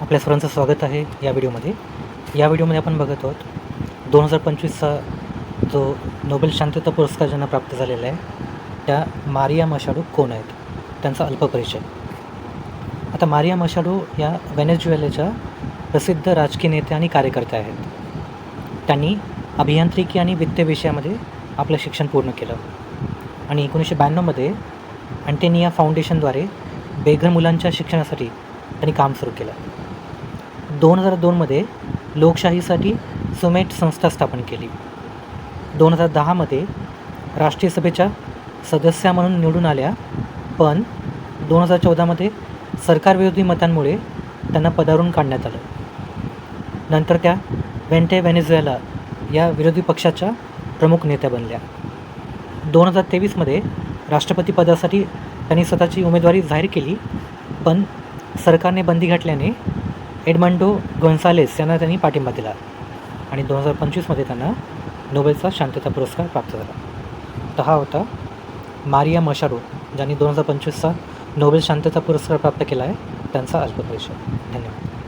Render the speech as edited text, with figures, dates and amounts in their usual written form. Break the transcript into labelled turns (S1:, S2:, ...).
S1: आपल्या सर्वांचं स्वागत आहे या व्हिडिओमध्ये. या व्हिडिओमध्ये आपण बघत आहोत 2025चा जो नोबेल शांतता पुरस्कार ज्यांना प्राप्त झालेला आहे त्या मारिया मशाडो कोण आहेत, त्यांचा अल्प परिचय. आता मारिया मशाडो या व्हेनेझुएलाच्या प्रसिद्ध राजकीय नेत्या आणि कार्यकर्त्या आहेत. त्यांनी अभियांत्रिकी आणि वित्त विषयामध्ये आपलं शिक्षण पूर्ण केलं आणि 1992मध्ये अँटेनिया फाउंडेशनद्वारे बेघर मुलांच्या शिक्षणासाठी त्यांनी काम सुरू केलं. 2002मध्ये लोकशाहीसाठी सुमेट संस्था स्थापन केली. 2010मध्ये राष्ट्रीय सभेच्या सदस्या म्हणून निवडून आल्या, पण 2014मध्ये सरकारविरोधी मतांमुळे त्यांना पदावरून काढण्यात आलं. नंतर त्या वेंटे व्हेनेझुएला या विरोधी पक्षाच्या प्रमुख नेत्या बनल्या. 2023मध्ये राष्ट्रपती पदासाठी त्यांनी स्वतःची उमेदवारी जाहीर केली, पण सरकारने बंदी घातल्याने एडमंडो गोन्सालेस यांना त्यांनी पाठिंबा दिला आणि 2025मध्ये त्यांना नोबेलचा शांतता पुरस्कार प्राप्त झाला. तर हा होता मारिया मशाडो, ज्यांनी 2025चा नोबेल शांतता पुरस्कार प्राप्त केला आहे, त्यांचा अल्प परिचय. धन्यवाद.